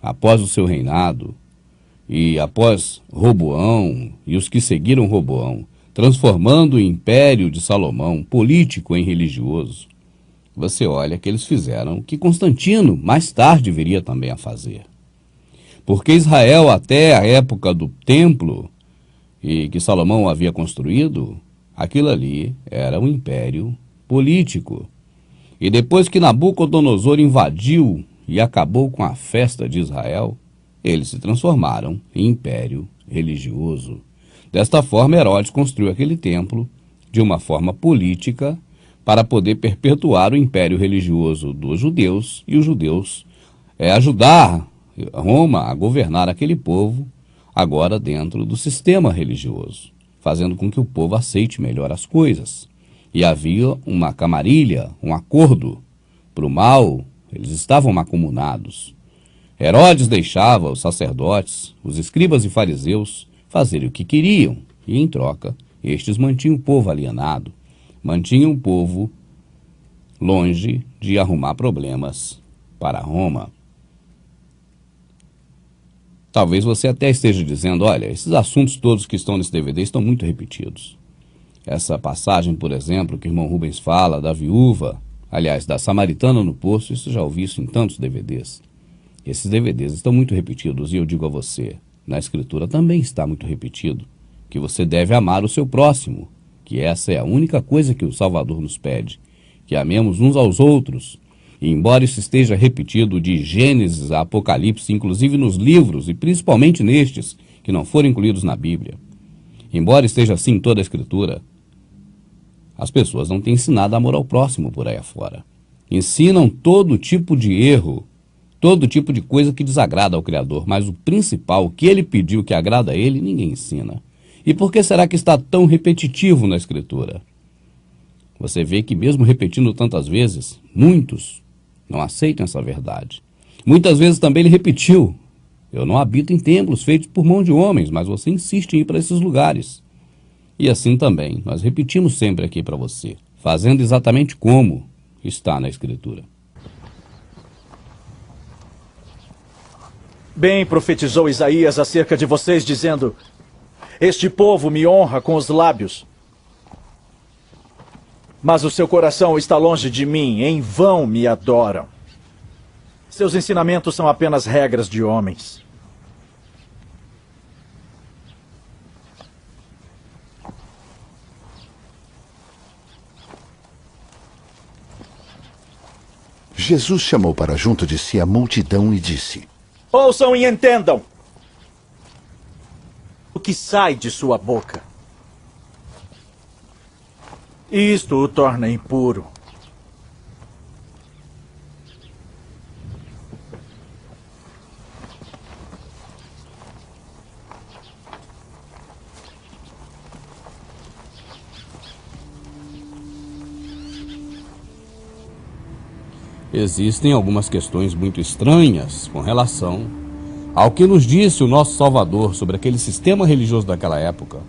após o seu reinado, e após Roboão e os que seguiram Roboão, transformando o império de Salomão, político em religioso, você olha que eles fizeram o que Constantino mais tarde viria também a fazer. Porque Israel, até a época do templo e que Salomão havia construído, aquilo ali era um império político. E depois que Nabucodonosor invadiu e acabou com a festa de Israel, eles se transformaram em império religioso. Desta forma, Herodes construiu aquele templo de uma forma política para poder perpetuar o império religioso dos judeus e os judeus ajudar Roma a governar aquele povo agora dentro do sistema religioso, fazendo com que o povo aceite melhor as coisas. E havia uma camarilha, um acordo para o mal, eles estavam mancomunados. Herodes deixava os sacerdotes, os escribas e fariseus fazerem o que queriam, e em troca, estes mantinham o povo alienado, mantinham o povo longe de arrumar problemas para Roma. Talvez você até esteja dizendo, olha, esses assuntos todos que estão nesse DVD estão muito repetidos. Essa passagem, por exemplo, que o irmão Rubens fala da viúva, aliás, da samaritana no poço, isso já ouvi isso em tantos DVDs. Esses DVDs estão muito repetidos e eu digo a você, na Escritura também está muito repetido, que você deve amar o seu próximo, que essa é a única coisa que o Salvador nos pede, que amemos uns aos outros. E embora isso esteja repetido de Gênesis a Apocalipse, inclusive nos livros e principalmente nestes que não foram incluídos na Bíblia, embora esteja assim em toda a Escritura, as pessoas não têm ensinado amor ao próximo por aí afora. Ensinam todo tipo de erro, todo tipo de coisa que desagrada ao Criador, mas o principal, o que ele pediu que agrada a ele, ninguém ensina. E por que será que está tão repetitivo na Escritura? Você vê que mesmo repetindo tantas vezes, muitos não aceitam essa verdade. Muitas vezes também ele repetiu, eu não habito em templos feitos por mão de homens, mas você insiste em ir para esses lugares. E assim também, nós repetimos sempre aqui para você, fazendo exatamente como está na Escritura. Bem profetizou Isaías acerca de vocês, dizendo: este povo me honra com os lábios, mas o seu coração está longe de mim, em vão me adoram. Seus ensinamentos são apenas regras de homens. Jesus chamou para junto de si a multidão e disse: ouçam e entendam o que sai de sua boca. Isto o torna impuro. Existem algumas questões muito estranhas com relação ao que nos disse o nosso Salvador sobre aquele sistema religioso daquela época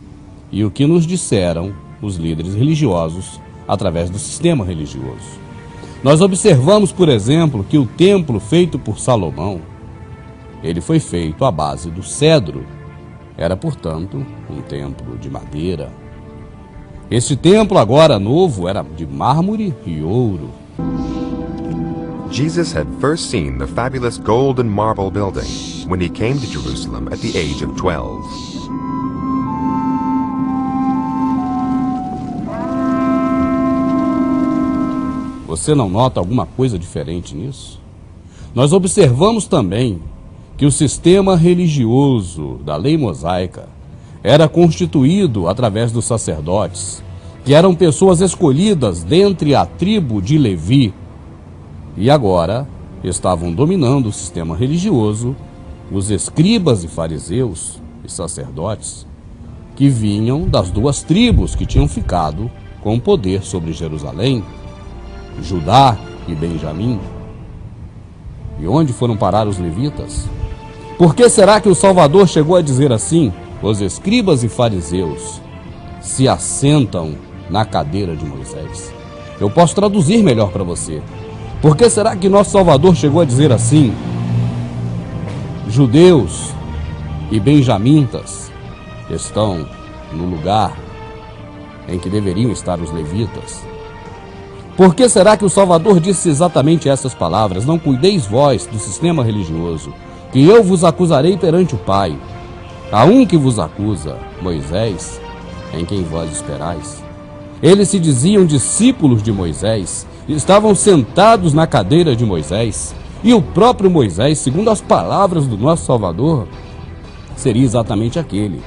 e o que nos disseram os líderes religiosos através do sistema religioso. Nós observamos, por exemplo, que o templo feito por Salomão, ele foi feito à base do cedro. Era, portanto, um templo de madeira. Este templo agora novo era de mármore e ouro. Jesus had first seen the fabulous gold and marble building when he came to Jerusalem at the age of 12. Você não nota alguma coisa diferente nisso? Nós observamos também que o sistema religioso da lei mosaica era constituído através dos sacerdotes, que eram pessoas escolhidas dentre a tribo de Levi, e agora estavam dominando o sistema religioso os escribas e fariseus e sacerdotes, que vinham das duas tribos que tinham ficado com poder sobre Jerusalém, Judá e Benjamim. E onde foram parar os levitas? Por que será que o Salvador chegou a dizer assim? Os escribas e fariseus se assentam na cadeira de Moisés. Eu posso traduzir melhor para você. Por que será que nosso Salvador chegou a dizer assim? judeus e benjamitas estão no lugar em que deveriam estar os levitas? Por que será que o Salvador disse exatamente essas palavras? Não cuideis vós do sistema religioso, que eu vos acusarei perante o Pai. Há um que vos acusa, Moisés, em quem vós esperais. Eles se diziam discípulos de Moisés, estavam sentados na cadeira de Moisés, e o próprio Moisés, segundo as palavras do nosso Salvador, seria exatamente aquele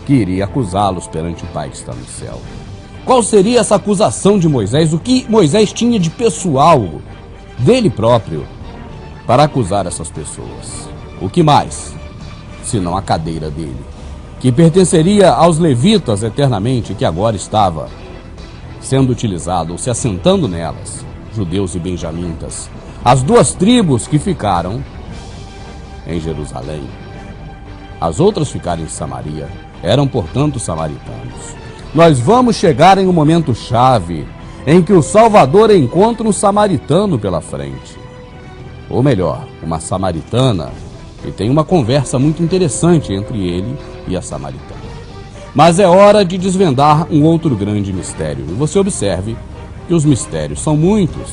que iria acusá-los perante o Pai que está no céu. Qual seria essa acusação de Moisés? O que Moisés tinha de pessoal, dele próprio, para acusar essas pessoas? O que mais, senão a cadeira dele, que pertenceria aos levitas eternamente, que agora estava sendo utilizado, ou se assentando nelas, judeus e benjamitas, as duas tribos que ficaram em Jerusalém. As outras ficaram em Samaria, eram, portanto, samaritanos. Nós vamos chegar em um momento chave em que o Salvador encontra um samaritano pela frente. Ou melhor, uma samaritana, e tem uma conversa muito interessante entre ele e a samaritana. Mas é hora de desvendar um outro grande mistério. E você observe que os mistérios são muitos.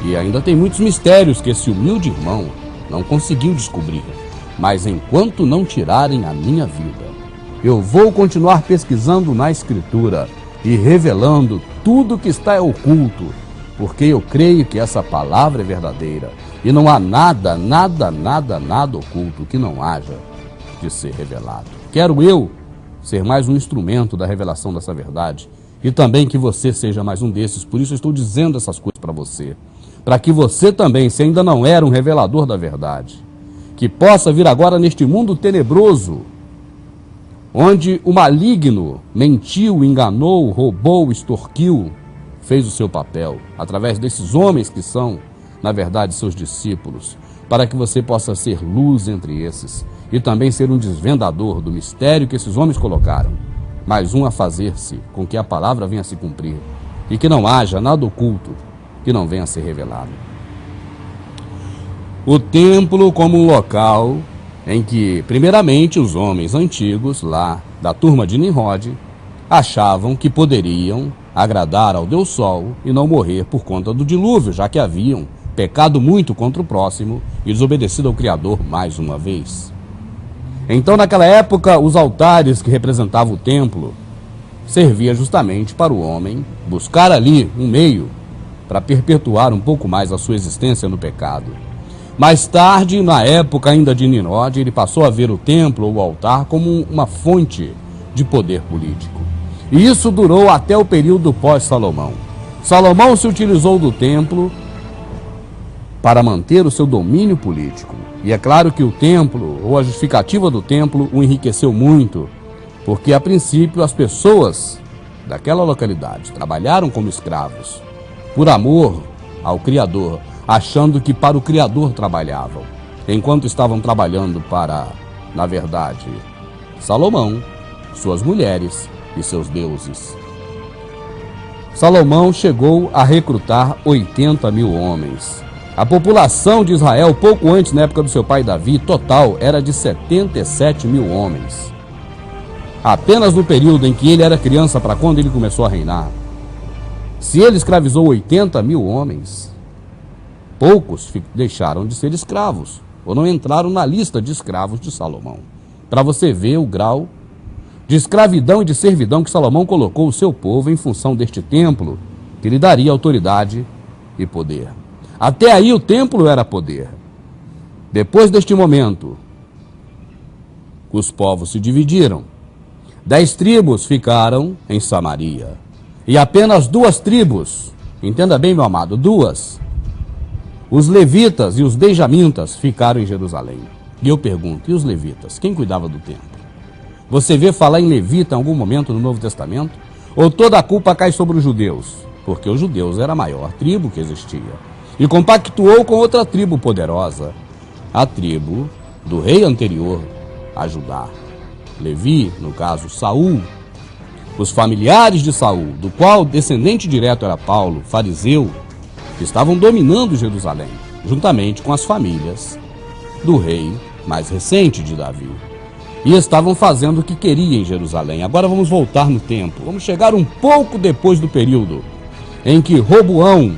E ainda tem muitos mistérios que esse humilde irmão não conseguiu descobrir. Mas enquanto não tirarem a minha vida, eu vou continuar pesquisando na Escritura e revelando tudo que está oculto, porque eu creio que essa palavra é verdadeira e não há nada oculto que não haja de ser revelado. Quero eu ser mais um instrumento da revelação dessa verdade e também que você seja mais um desses. Por isso eu estou dizendo essas coisas para você, para que você também, se ainda não era um revelador da verdade, que possa vir agora neste mundo tenebroso, onde o maligno mentiu, enganou, roubou, extorquiu, fez o seu papel, através desses homens que são, na verdade, seus discípulos, para que você possa ser luz entre esses e também ser um desvendador do mistério que esses homens colocaram, mais um a fazer-se com que a palavra venha a se cumprir e que não haja nada oculto que não venha a ser revelado. O templo como um local em que, primeiramente, os homens antigos, lá da turma de Nimrod, achavam que poderiam agradar ao Deus Sol e não morrer por conta do dilúvio, já que haviam pecado muito contra o próximo e desobedecido ao Criador mais uma vez. Então, naquela época, os altares que representavam o templo servia justamente para o homem buscar ali um meio para perpetuar um pouco mais a sua existência no pecado. Mais tarde, na época ainda de Nimrod, ele passou a ver o templo ou o altar como uma fonte de poder político. E isso durou até o período pós-Salomão. Salomão se utilizou do templo para manter o seu domínio político. E é claro que o templo, ou a justificativa do templo, o enriqueceu muito, porque a princípio as pessoas daquela localidade trabalharam como escravos, por amor ao Criador, achando que para o Criador trabalhavam, enquanto estavam trabalhando para, na verdade, Salomão, suas mulheres e seus deuses. Salomão chegou a recrutar 80 mil homens. A população de Israel, pouco antes, na época do seu pai Davi, total era de 77 mil homens. Apenas no período em que ele era criança, para quando ele começou a reinar. Se ele escravizou 80 mil homens, poucos deixaram de ser escravos, ou não entraram na lista de escravos de Salomão. Para você ver o grau de escravidão e de servidão que Salomão colocou o seu povo em função deste templo, que lhe daria autoridade e poder. Até aí o templo era poder. Depois deste momento, os povos se dividiram. 10 tribos ficaram em Samaria. E apenas 2 tribos, entenda bem, meu amado, 2, os levitas e os benjamitas ficaram em Jerusalém. E eu pergunto, e os levitas? Quem cuidava do templo? Você vê falar em levita em algum momento no Novo Testamento? Ou toda a culpa cai sobre os judeus? Porque os judeus era a maior tribo que existia. E compactuou com outra tribo poderosa, a tribo do rei anterior a Judá. Levi, no caso Saul, os familiares de Saul, do qual descendente direto era Paulo, fariseu, que estavam dominando Jerusalém, juntamente com as famílias do rei mais recente de Davi. E estavam fazendo o que queria em Jerusalém. Agora vamos voltar no tempo. Vamos chegar um pouco depois do período em que Roboão,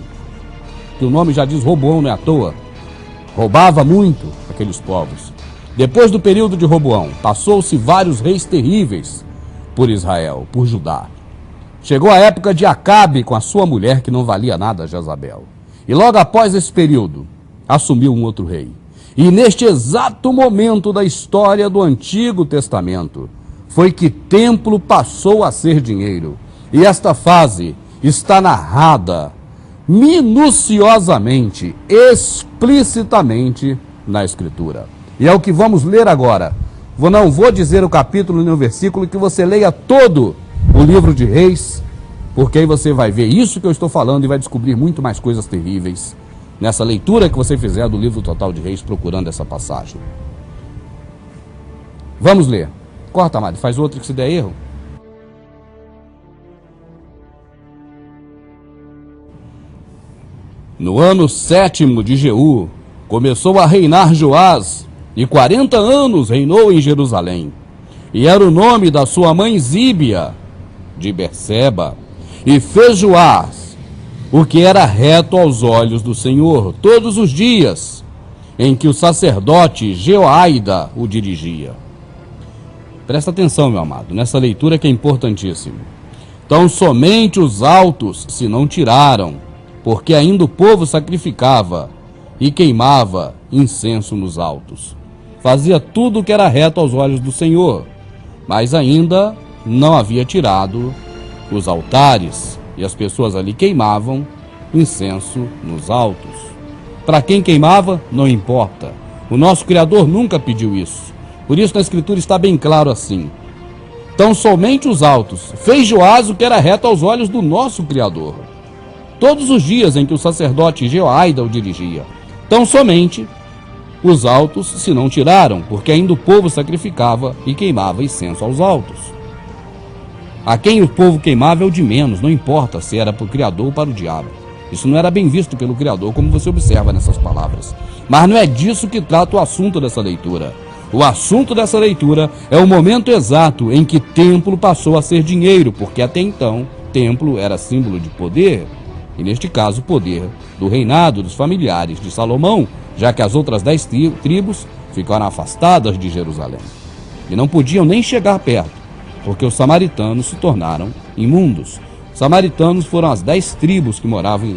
que o nome já diz Roboão, não é à toa, roubava muito aqueles povos. Depois do período de Roboão, passou-se vários reis terríveis por Israel, por Judá. Chegou a época de Acabe com a sua mulher, que não valia nada, Jezabel. E logo após esse período, assumiu um outro rei. E neste exato momento da história do Antigo Testamento, foi que templo passou a ser dinheiro. E esta fase está narrada minuciosamente, explicitamente na Escritura. E é o que vamos ler agora. Não vou dizer o capítulo nem o versículo, que você leia todo o livro de Reis, porque aí você vai ver isso que eu estou falando e vai descobrir muito mais coisas terríveis nessa leitura que você fizer do livro total de Reis, procurando essa passagem. Vamos ler. Corta, Mari, faz outra que se der erro. No ano 7º de Jeú, começou a reinar Joás, e 40 anos reinou em Jerusalém. E era o nome da sua mãe Zíbia, de Berseba. E fez Joás o que era reto aos olhos do Senhor, todos os dias em que o sacerdote Jeoaida o dirigia. Presta atenção, meu amado, nessa leitura que é importantíssima. Então somente os altos se não tiraram, porque ainda o povo sacrificava e queimava incenso nos altos. Fazia tudo o que era reto aos olhos do Senhor, mas ainda não havia tirado os altares, e as pessoas ali queimavam incenso nos altos. Para quem queimava, não importa. O nosso Criador nunca pediu isso. Por isso na Escritura está bem claro assim. Então somente os altos. Fez Joás o que era reto aos olhos do nosso Criador, todos os dias em que o sacerdote Jeoaida o dirigia. Então somente os altos se não tiraram, porque ainda o povo sacrificava e queimava incenso aos altos. A quem o povo queimava é o de menos, não importa se era para o Criador ou para o diabo. Isso não era bem visto pelo Criador, como você observa nessas palavras. Mas não é disso que trata o assunto dessa leitura. O assunto dessa leitura é o momento exato em que templo passou a ser dinheiro, porque até então templo era símbolo de poder, e neste caso poder do reinado dos familiares de Salomão, já que as outras 10 tribos ficaram afastadas de Jerusalém e não podiam nem chegar perto, porque os samaritanos se tornaram imundos. Samaritanos foram as 10 tribos que moravam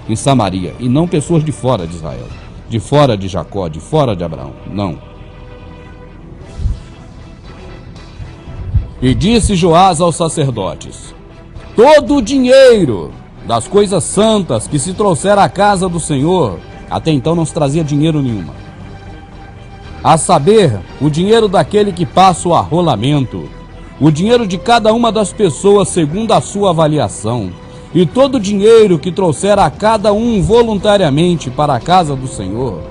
em Samaria, e não pessoas de fora de Israel, de fora de Jacó, de fora de Abraão, não. E disse Joás aos sacerdotes: todo o dinheiro das coisas santas que se trouxer à casa do Senhor, até então não se trazia dinheiro nenhuma, a saber, o dinheiro daquele que passa o arrolamento, o dinheiro de cada uma das pessoas segundo a sua avaliação, e todo o dinheiro que trouxer a cada um voluntariamente para a casa do Senhor,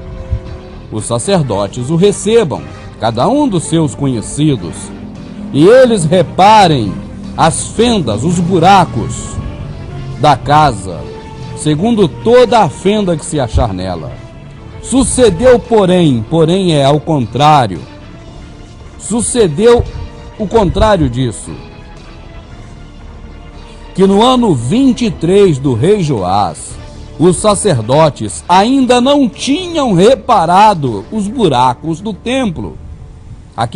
os sacerdotes o recebam, cada um dos seus conhecidos, e eles reparem as fendas, os buracos da casa, segundo toda a fenda que se achar nela. Sucedeu, porém é ao contrário, sucedeu o contrário disso, que no ano 23 do rei Joás, os sacerdotes ainda não tinham reparado os buracos do templo. Aqui